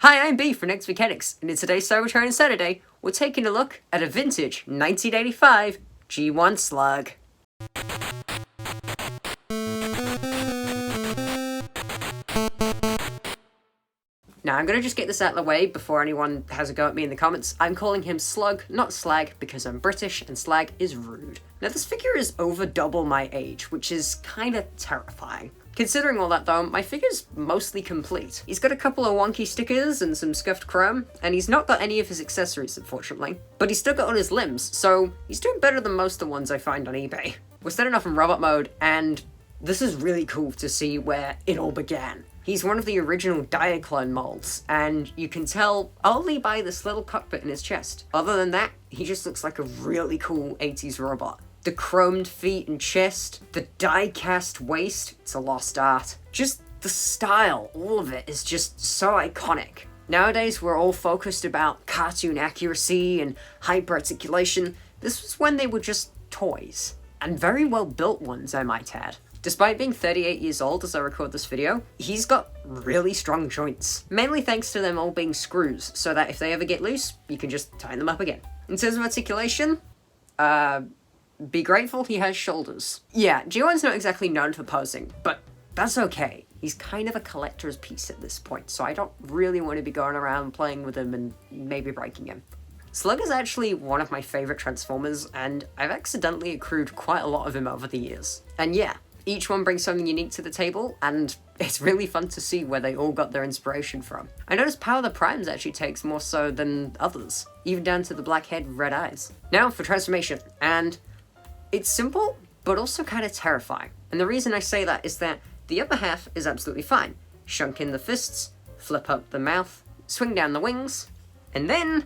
Hi, I'm B from Next Mechanics, and in today's Cybertronian Saturday, we're taking a look at a vintage 1985 G1 Slug. Now, I'm gonna just get this out of the way before anyone has a go at me in the comments. I'm calling him Slug, not Slag, because I'm British and slag is rude. Now, this figure is over double my age, which is kinda terrifying. Considering all that though, my figure's mostly complete. He's got a couple of wonky stickers and some scuffed chrome, and he's not got any of his accessories, unfortunately. But he's still got all his limbs, so he's doing better than most of the ones I find on eBay. We're starting off in robot mode, and this is really cool to see where it all began. He's one of the original Diaclone molds, and you can tell only by this little cockpit in his chest. Other than that, he just looks like a really cool 80s robot. The chromed feet and chest, the die-cast waist, it's a lost art. Just the style, all of it is just so iconic. Nowadays, we're all focused about cartoon accuracy and hyper-articulation. This was when they were just toys. And very well built ones, I might add. Despite being 38 years old as I record this video, he's got really strong joints. Mainly thanks to them all being screws, so that if they ever get loose, you can just tighten them up again. In terms of articulation, be grateful he has shoulders. Yeah, G1's not exactly known for posing, but that's okay. He's kind of a collector's piece at this point, so I don't really want to be going around playing with him and maybe breaking him. Slug is actually one of my favorite Transformers, and I've accidentally accrued quite a lot of him over the years. And yeah, each one brings something unique to the table, and it's really fun to see where they all got their inspiration from. I noticed Power the Primes actually takes more so than others, even down to the black head, red eyes. Now for transformation, and it's simple, but also kind of terrifying. And the reason I say that is that the upper half is absolutely fine. Shunk in the fists, flip up the mouth, swing down the wings, and then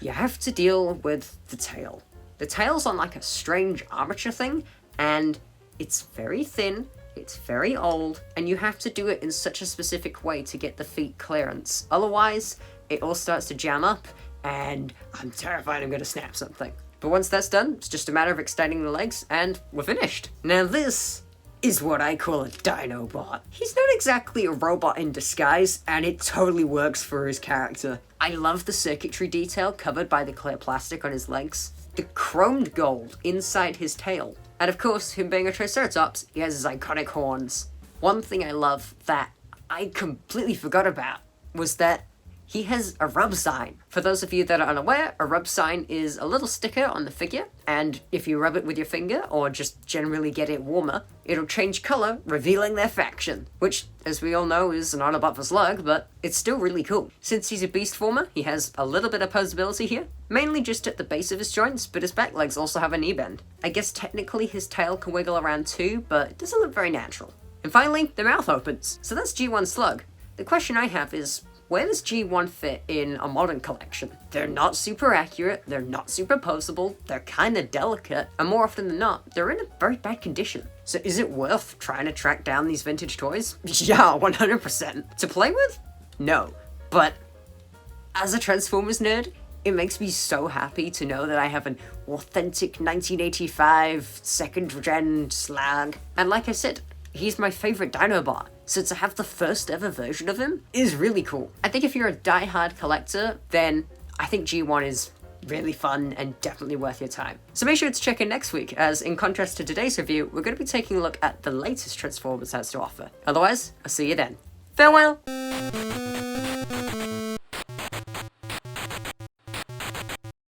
you have to deal with the tail. The tail's on like a strange armature thing, and it's very thin, it's very old, and you have to do it in such a specific way to get the feet clearance. Otherwise, it all starts to jam up, and I'm terrified I'm gonna snap something. But once that's done, it's just a matter of extending the legs, and we're finished. Now this is what I call a Dinobot. He's not exactly a robot in disguise, and it totally works for his character. I love the circuitry detail covered by the clear plastic on his legs, the chromed gold inside his tail, and of course, him being a Triceratops, he has his iconic horns. One thing I love that I completely forgot about was that he has a rub sign. For those of you that are unaware, a rub sign is a little sticker on the figure, and if you rub it with your finger, or just generally get it warmer, it'll change colour, revealing their faction. Which, as we all know, is an Autobot for Slug, but it's still really cool. Since he's a beast former, he has a little bit of posability here, mainly just at the base of his joints, but his back legs also have a knee bend. I guess technically his tail can wiggle around too, but it doesn't look very natural. And finally, the mouth opens. So that's G1 Slug. The question I have is, where does G1 fit in a modern collection? They're not super accurate, they're not super posable, they're kinda delicate, and more often than not, they're in a very bad condition. So is it worth trying to track down these vintage toys? Yeah, 100%. To play with? No. But as a Transformers nerd, it makes me so happy to know that I have an authentic 1985 second-gen Slug. And like I said, he's my favorite Dinobot, so to have the first ever version of him is really cool. I think if you're a die-hard collector, then I think G1 is really fun and definitely worth your time. So make sure to check in next week, as in contrast to today's review, we're going to be taking a look at the latest Transformers has to offer. Otherwise, I'll see you then. Farewell!